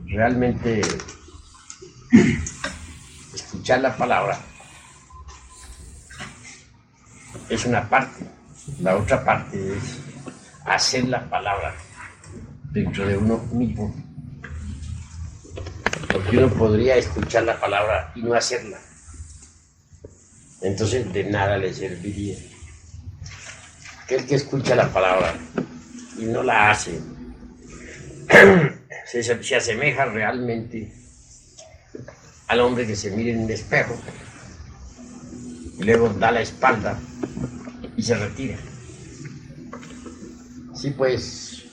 realmente escuchar la palabra es una parte, la otra parte es hacer la palabra dentro de uno mismo, porque uno podría escuchar la palabra y no hacerla, entonces de nada le serviría. Aquel que escucha la palabra y no la hace se asemeja realmente al hombre que se mira en un espejo y luego da la espalda y se retira. Sí, pues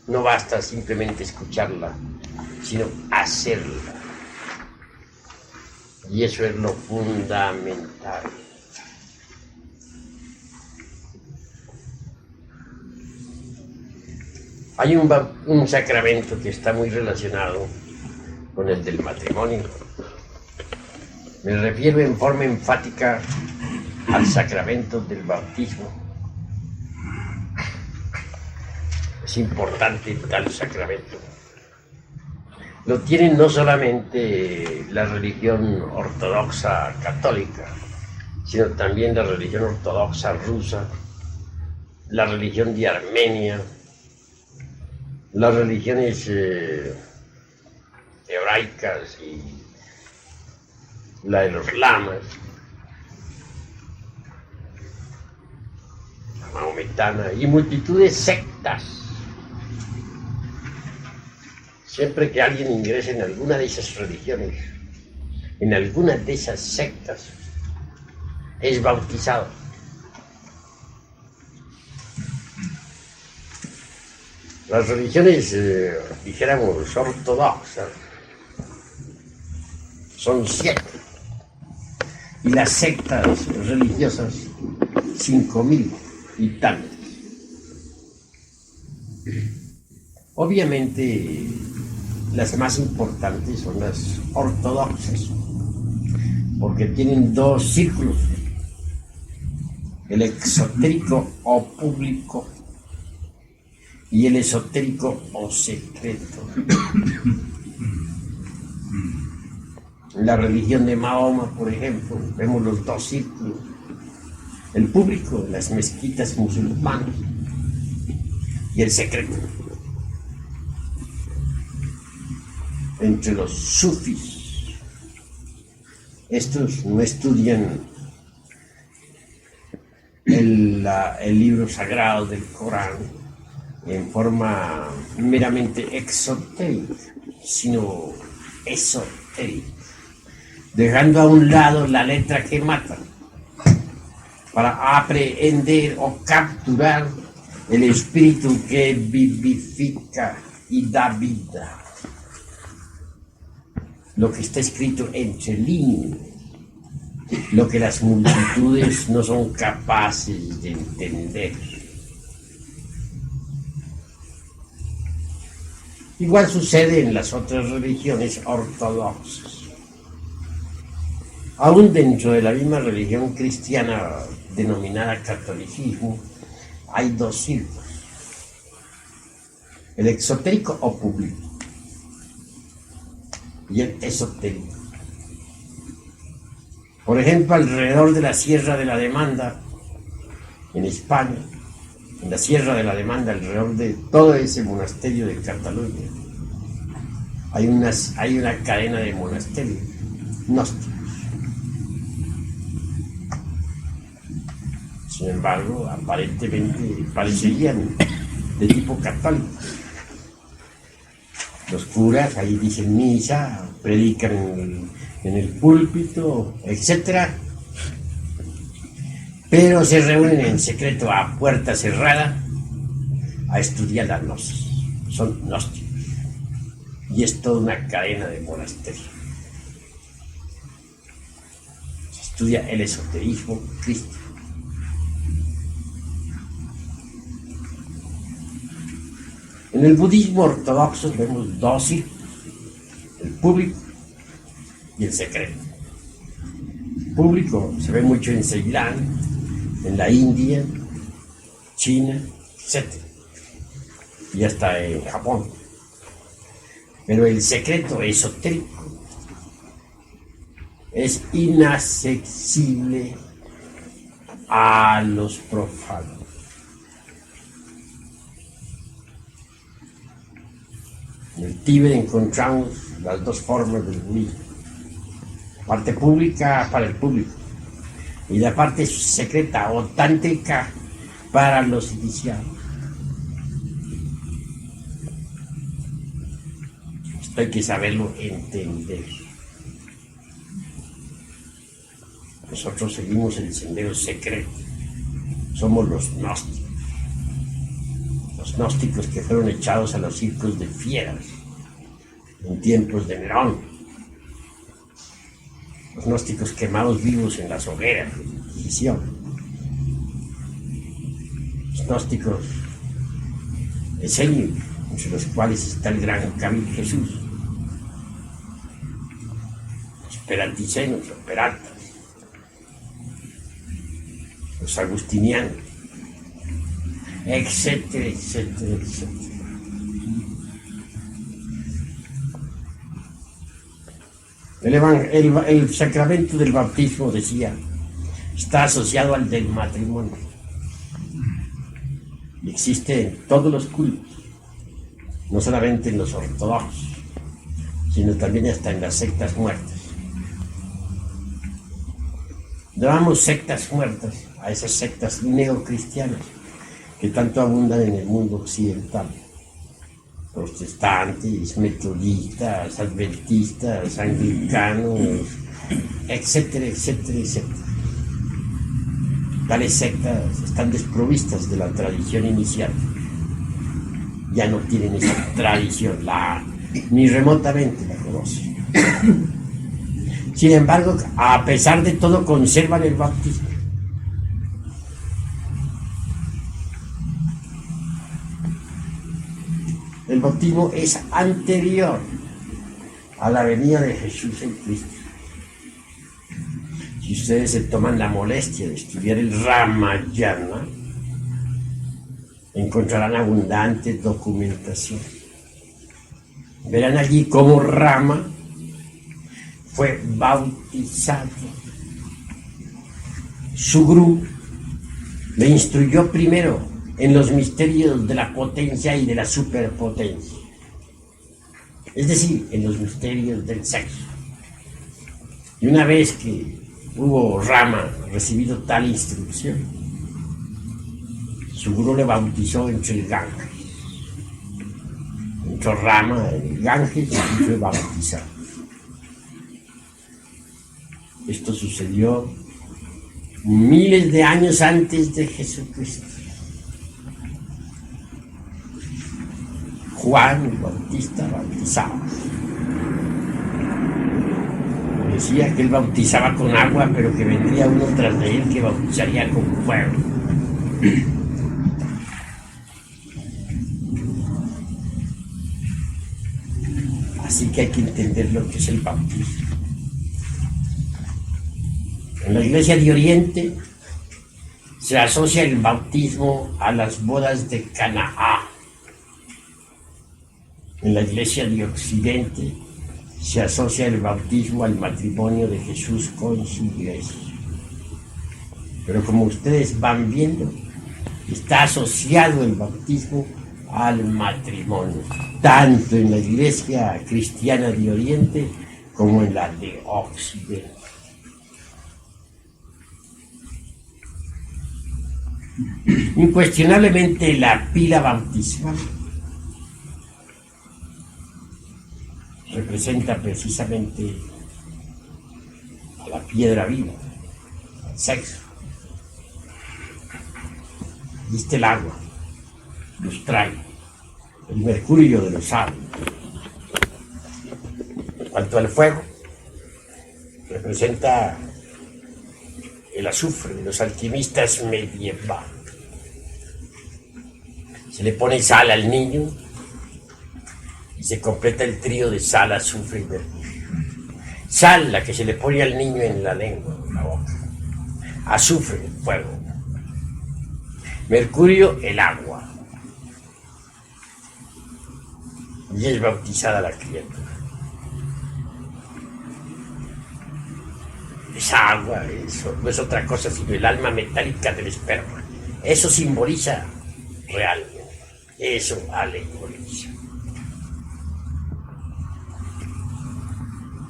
no basta simplemente escucharla, sino hacerla. Y eso es lo fundamental. Hay un sacramento que está muy relacionado con el del matrimonio. Me refiero en forma enfática al sacramento del bautismo. Es importante tal sacramento. Lo tienen no solamente la religión ortodoxa católica, sino también la religión ortodoxa rusa, la religión de Armenia, las religiones hebraicas y la de los lamas, la maometana y multitud de sectas. Siempre que alguien ingrese en alguna de esas religiones, en alguna de esas sectas, es bautizado. Las religiones, dijéramos, ortodoxas, son 7. Y las sectas religiosas, 5.000 y tantas. Obviamente, las más importantes son las ortodoxas, porque tienen 2 círculos, el exotérico o público y el esotérico o secreto. En la religión de Mahoma, por ejemplo, vemos los 2 círculos, el público, las mezquitas musulmanas, y el secreto. Entre los sufis, estos no estudian el libro sagrado del Corán en forma meramente exotérica, sino esotérica, dejando a un lado la letra que mata, para aprehender o capturar el espíritu que vivifica y da vida. Lo que está escrito entre líneas, lo que las multitudes no son capaces de entender. Igual sucede en las otras religiones ortodoxas. Aún dentro de la misma religión cristiana denominada catolicismo, hay 2 círculos, el exotérico o público y el esotérico. Por ejemplo, alrededor de la Sierra de la Demanda, en España, en la Sierra de la Demanda, alrededor de todo ese monasterio de Cataluña, hay una cadena de monasterios gnósticos. Sin embargo, aparentemente parecerían de tipo católico. Los curas ahí dicen misa, predican en el púlpito, etc. Pero se reúnen en secreto a puerta cerrada a estudiar la gnosis. Son gnósticos. Y es toda una cadena de monasterios. Se estudia el esoterismo crístico. En el budismo ortodoxo vemos 2 círculos, el público y el secreto. El público se ve mucho en Ceilán, en la India, China, etc. Y hasta en Japón. Pero el secreto esotérico es inaccesible a los profanos. En el Tíbet encontramos las dos formas del budismo: la parte pública para el público y la parte secreta o tántrica para los iniciados. Esto hay que saberlo entender. Nosotros seguimos el sendero secreto. Somos los gnósticos. Los gnósticos que fueron echados a los circos de fieras en tiempos de Nerón. Los gnósticos quemados vivos en las hogueras de la Inquisición. Los gnósticos esenios, entre los cuales está el gran Camil Jesús. Los peranticenos, los peratas. Los agustinianos, etcétera, etcétera, etcétera. El sacramento del bautismo, decía, está asociado al del matrimonio y existe en todos los cultos, no solamente en los ortodoxos, sino también hasta en las sectas muertas. Llamamos sectas muertas a esas sectas neocristianas que tanto abundan en el mundo occidental: protestantes, metodistas, adventistas, anglicanos, etcétera, etcétera, etcétera. Tales sectas están desprovistas de la tradición inicial. Ya no tienen esa tradición, ni remotamente la conocen. Sin embargo, a pesar de todo, conservan el bautismo. El bautismo es anterior a la venida de Jesús en Cristo. Si ustedes se toman la molestia de estudiar el Ramayana, encontrarán abundante documentación. Verán allí cómo Rama fue bautizado. Su gurú le instruyó primero en los misterios de la potencia y de la superpotencia, es decir, en los misterios del sexo. Y una vez que hubo Rama recibido tal instrucción, su gurú le bautizó entre el Ganges. Entró Rama en el Ganges y fue bautizado. Esto sucedió miles de años antes de Jesucristo. Juan el Bautista bautizaba. Decía que él bautizaba con agua, pero que vendría uno tras de él que bautizaría con fuego. Así que hay que entender lo que es el bautismo. En la Iglesia de Oriente se asocia el bautismo a las bodas de Canaán. En la Iglesia de Occidente se asocia el bautismo al matrimonio de Jesús con su iglesia. Pero como ustedes van viendo, está asociado el bautismo al matrimonio, tanto en la Iglesia cristiana de Oriente como en la de Occidente. Incuestionablemente la pila bautismal representa precisamente a la piedra viva, al sexo. Viste el agua, los trae, el mercurio de los sabios. En cuanto al fuego, representa el azufre de los alquimistas medievales. Se le pone sal al niño y se completa el trío de sal, azufre y mercurio. Sal, la que se le pone al niño en la lengua, en la boca. Azufre, el fuego. Mercurio, el agua. y es bautizada la criatura. Esa agua, eso no es otra cosa sino el alma metálica del esperma. Eso simboliza realmente, eso alegoriza.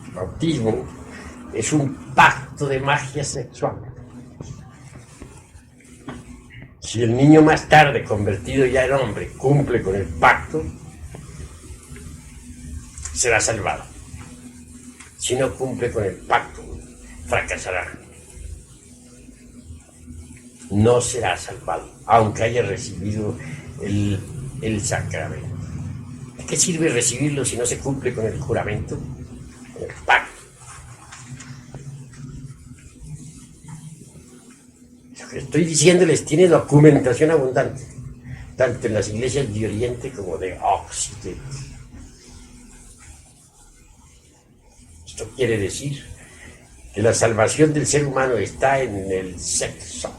El bautismo es un pacto de magia sexual. Si el niño más tarde, convertido ya en hombre, cumple con el pacto, será salvado. Si no cumple con el pacto, fracasará. No será salvado, aunque haya recibido el sacramento. ¿De qué sirve recibirlo si no se cumple con el juramento, con el pacto? Lo que estoy diciéndoles tiene documentación abundante, tanto en las iglesias de Oriente como de Occidente. Esto quiere decir que la salvación del ser humano está en el sexo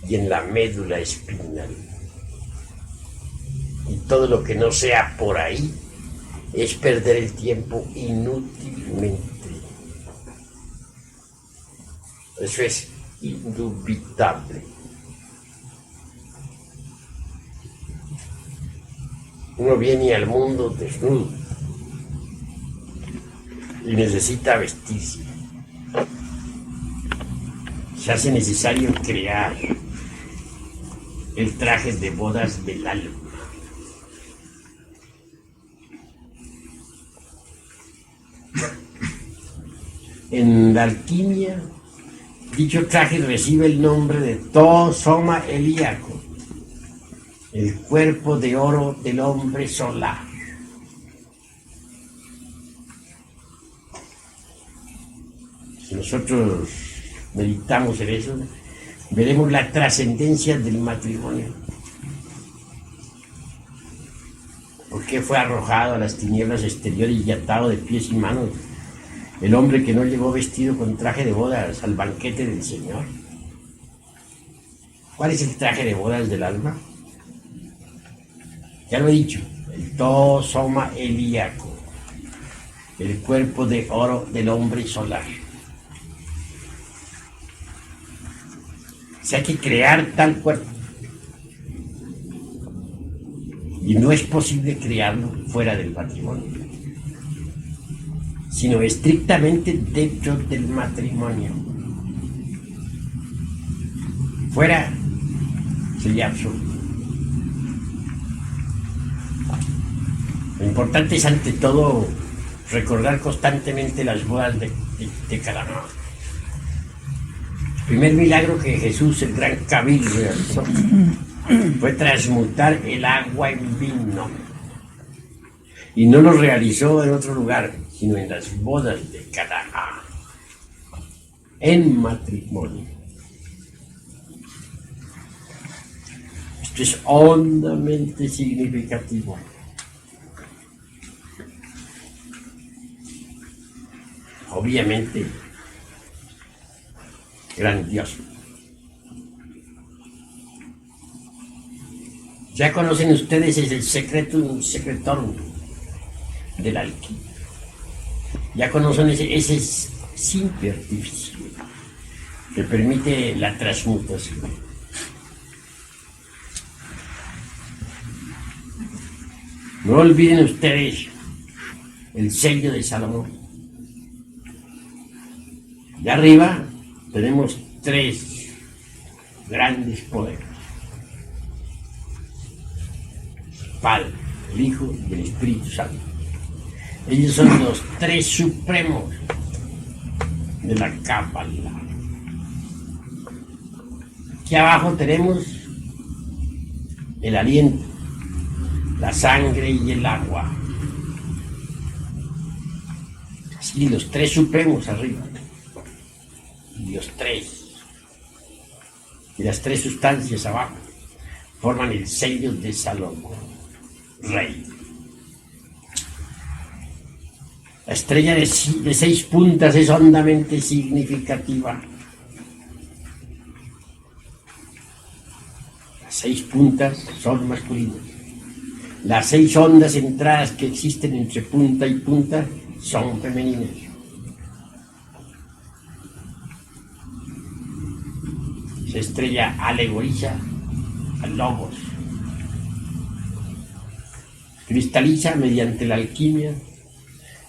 y en la médula espinal. Y todo lo que no sea por ahí es perder el tiempo inútilmente. Eso es indubitable. Uno viene al mundo desnudo y necesita vestirse. Se hace necesario crear el traje de bodas del alma. En la alquimia, dicho traje recibe el nombre de Soma Helíaco, el cuerpo de oro del hombre solar. Si nosotros meditamos en eso, veremos la trascendencia del matrimonio. ¿Por qué fue arrojado a las tinieblas exteriores y atado de pies y manos el hombre que no llegó vestido con traje de bodas al banquete del Señor? ¿Cuál es el traje de bodas del alma? Ya lo he dicho, el Soma Helíaco, el cuerpo de oro del hombre solar. O sea, hay que crear tal cuerpo. Y no es posible crearlo fuera del matrimonio, sino estrictamente dentro del matrimonio. Fuera sería absurdo. Lo importante es, ante todo, recordar constantemente las bodas de Caná. El primer milagro que Jesús, el gran Kabil, realizó fue transmutar el agua en vino. Y no lo realizó en otro lugar, sino en las bodas de Caná, en matrimonio. Esto es hondamente significativo. Obviamente, grandioso. Ya conocen ustedes el secretum secretorum de la alquimia. Ya conocen ese simple artificio que permite la transmutación. No olviden ustedes el sello de Salomón. De arriba tenemos 3 grandes poderes: Padre, el Hijo y el Espíritu Santo. Ellos son los 3 supremos de la Cábala. Aquí abajo tenemos el aliento, la sangre y el agua. Así, los 3 supremos arriba. Y los 3 y las 3 sustancias abajo forman el sello de Salomón, rey. La estrella de 6 puntas es hondamente significativa. Las 6 puntas son masculinas, Las 6 ondas centradas que existen entre punta y punta son femeninas. Esa estrella alegoriza al logos. Cristaliza mediante la alquimia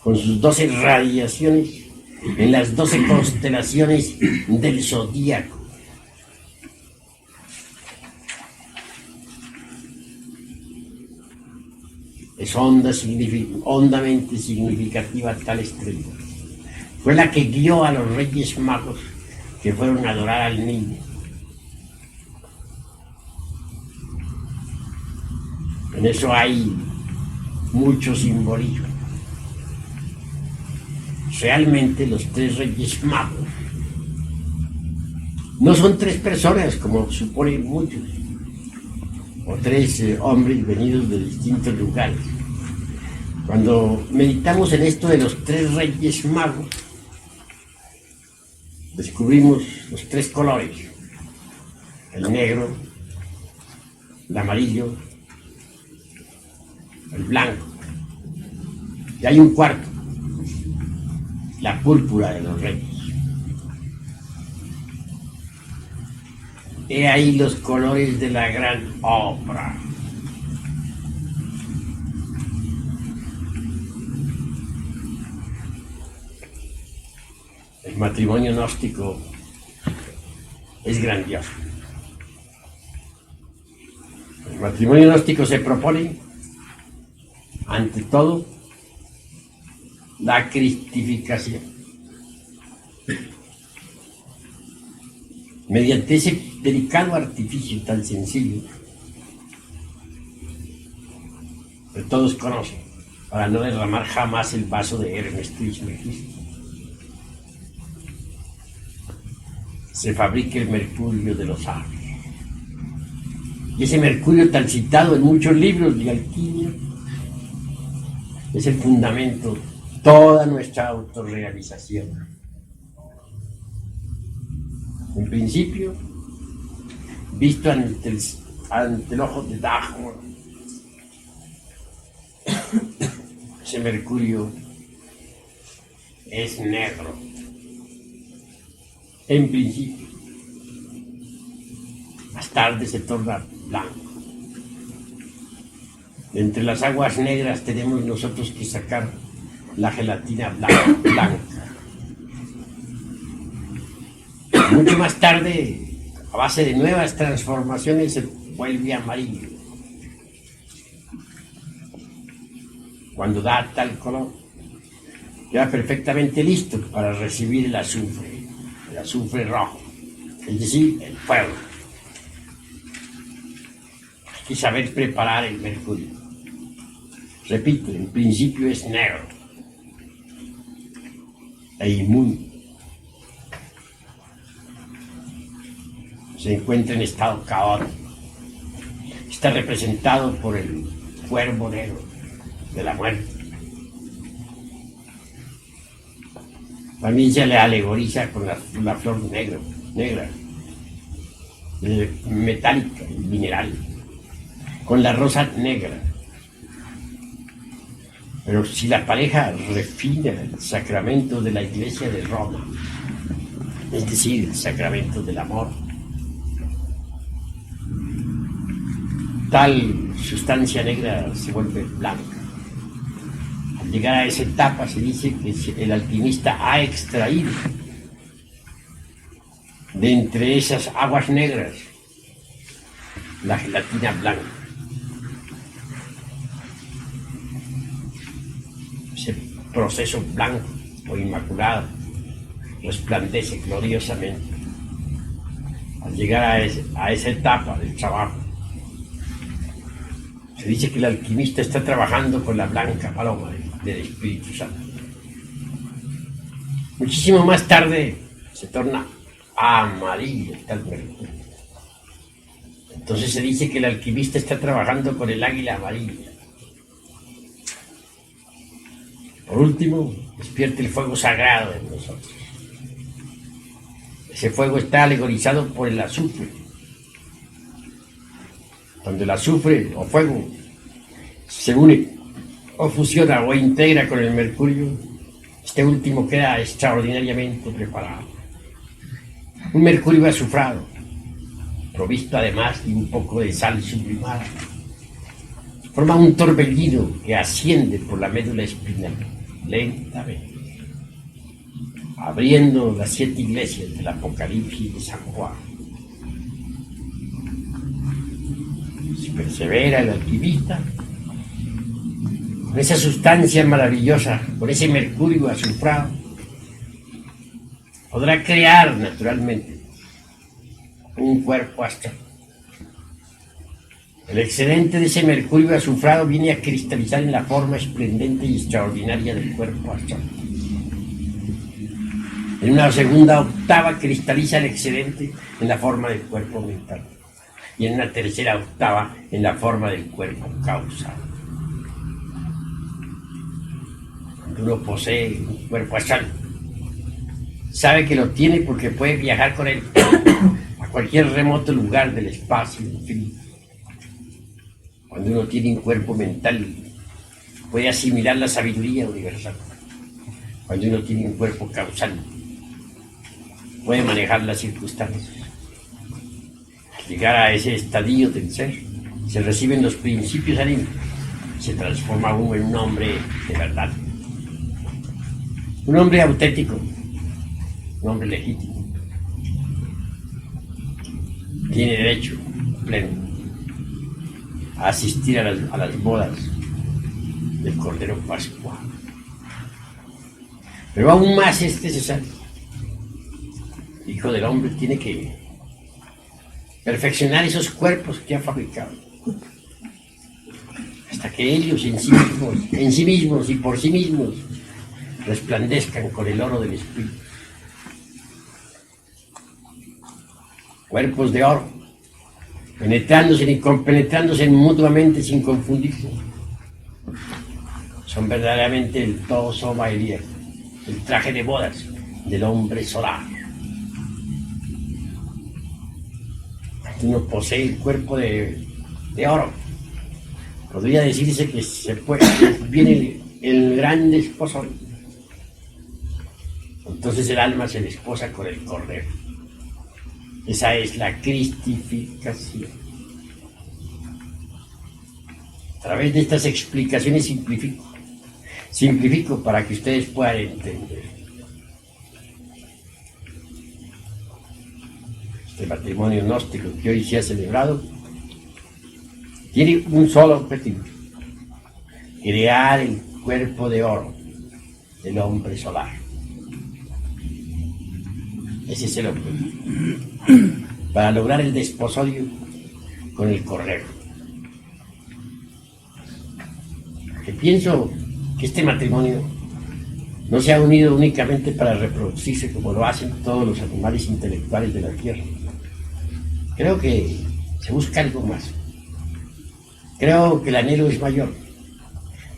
con sus 12 radiaciones en las 12 constelaciones del zodíaco. Es hondamente significativa tal estrella. Fue la que guió a los Reyes Magos que fueron a adorar al niño. En eso hay mucho simbolismo. Realmente los 3 Reyes Magos no son 3 personas como suponen muchos, o 3 hombres venidos de distintos lugares. Cuando meditamos en esto de los 3 Reyes Magos, descubrimos los 3 colores: el negro, el amarillo, el blanco. Y hay un cuarto: la púrpura de los reyes. He ahí los colores de la gran obra. El matrimonio gnóstico es grandioso. El matrimonio gnóstico se propone, ante todo, la cristificación. Mediante ese delicado artificio tan sencillo que todos conocen, para no derramar jamás el vaso de Hermes Trismegisto, se fabrica el mercurio de los sabios. Y ese mercurio, tan citado en muchos libros de alquimia, es el fundamento de toda nuestra autorrealización. En principio, visto ante el ojo de Dagmar, ese mercurio es negro. En principio, más tarde se torna blanco. Entre las aguas negras tenemos nosotros que sacar la gelatina blanca. Mucho más tarde, a base de nuevas transformaciones, se vuelve amarillo. Cuando da tal color, queda perfectamente listo para recibir el azufre rojo, es decir, el fuego. Hay que saber preparar el mercurio. Repito, en principio es negro e inmundo. Se encuentra en estado caótico. Está representado por el cuervo negro de la muerte. También se le alegoriza con la flor negra, metálica y mineral, con la rosa negra. Pero si la pareja refina el sacramento de la Iglesia de Roma, es decir, el sacramento del amor, tal sustancia negra se vuelve blanca. Al llegar a esa etapa se dice que el alquimista ha extraído de entre esas aguas negras la gelatina blanca. Ese proceso blanco o inmaculado resplandece gloriosamente. Al llegar a esa etapa del trabajo, se dice que el alquimista está trabajando con la blanca paloma del Espíritu Santo. Muchísimo más tarde se torna amarillo tal mercurio. Entonces se dice que el alquimista está trabajando con el águila amarilla. Por último, despierta el fuego sagrado en nosotros. Ese fuego está alegorizado por el azufre. Cuando el azufre o fuego se une o fusiona o integra con el mercurio, este último queda extraordinariamente preparado. Un mercurio azufrado, provisto además de un poco de sal sublimada, forma un torbellino que asciende por la médula espinal lentamente, abriendo las 7 iglesias del Apocalipsis de San Juan. Si persevera el alquimista, con esa sustancia maravillosa, con ese mercurio azufrado, podrá crear naturalmente un cuerpo astral. El excedente de ese mercurio azufrado viene a cristalizar en la forma esplendente y extraordinaria del cuerpo astral. En una segunda octava cristaliza el excedente en la forma del cuerpo mental. Y en una tercera octava en la forma del cuerpo causal. Cuando uno posee un cuerpo astral, sabe que lo tiene porque puede viajar con él a cualquier remoto lugar del espacio infinito. Cuando uno tiene un cuerpo mental, puede asimilar la sabiduría universal. Cuando uno tiene un cuerpo causal, puede manejar las circunstancias. Al llegar a ese estadio del ser, se reciben los principios anímicos, se transforma uno en un hombre de verdad. Un hombre auténtico, un hombre legítimo. Tiene derecho pleno a asistir a las bodas del Cordero Pascual. Pero aún más es necesario. El Hijo del Hombre tiene que perfeccionar esos cuerpos que ha fabricado, hasta que ellos en sí mismos y por sí mismos resplandezcan con el oro del Espíritu. Cuerpos de oro, penetrándose y compenetrándose mutuamente sin confundirse. Son verdaderamente el todo soma Elías, el traje de bodas del hombre solar. Uno posee el cuerpo de oro. Podría decirse que viene el gran desposorio. Entonces el alma se desposa con el Cordero. Esa es la cristificación. A través de estas explicaciones simplifico para que ustedes puedan entender. Este matrimonio gnóstico que hoy se ha celebrado tiene un solo objetivo: crear el cuerpo de oro del hombre solar. Ese es el objetivo, para lograr el desposorio con el Cordero. Que pienso que este matrimonio no se ha unido únicamente para reproducirse como lo hacen todos los animales intelectuales de la tierra. Creo que se busca algo más. Creo que el anhelo es mayor.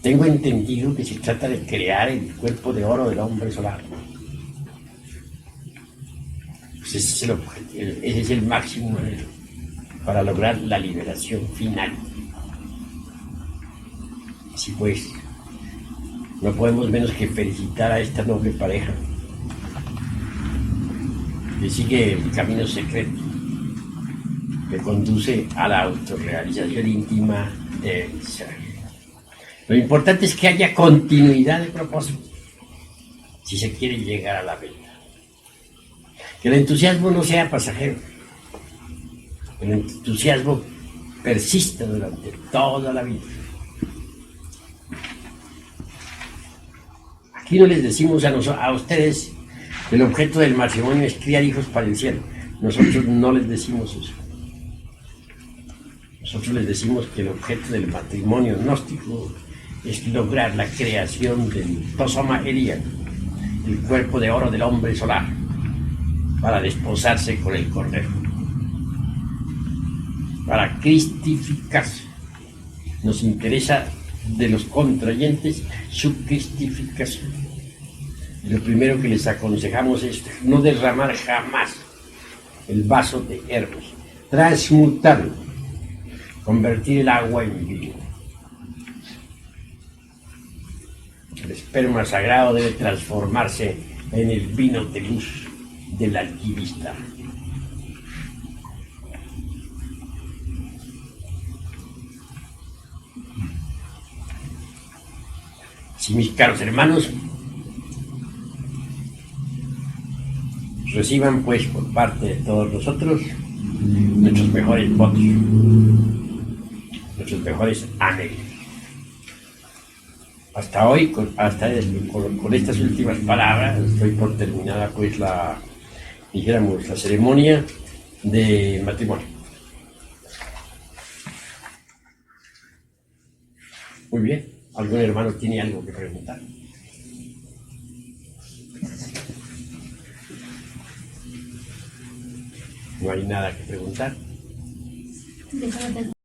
Tengo entendido que se trata de crear el cuerpo de oro del hombre solar. Pues ese es el objetivo, ese es el máximo anhelo para lograr la liberación final. Así pues, no podemos menos que felicitar a esta noble pareja que sigue el camino secreto que conduce a la autorrealización íntima del ser. Lo importante es que haya continuidad de propósito si se quiere llegar a la meta. Que el entusiasmo no sea pasajero, que el entusiasmo persista durante toda la vida. Aquí no les decimos a ustedes que el objeto del matrimonio es criar hijos para el cielo. Nosotros no les decimos eso. Nosotros les decimos que el objeto del matrimonio gnóstico es lograr la creación del Tosoma Elías, el cuerpo de oro del hombre solar, para desposarse con el Cordero, para cristificarse. Nos interesa de los contrayentes su cristificación. Y lo primero que les aconsejamos es no derramar jamás el vaso de Hermes, transmutarlo, convertir el agua en vino. esperma sagrado debe transformarse en el vino de luz del alquimista. Si mis caros hermanos, reciban pues por parte de todos nosotros nuestros mejores votos, nuestros mejores anhelos. Hasta hoy, con estas últimas palabras, estoy por terminada pues la ceremonia de matrimonio. Muy bien, ¿algún hermano tiene algo que preguntar? No hay nada que preguntar.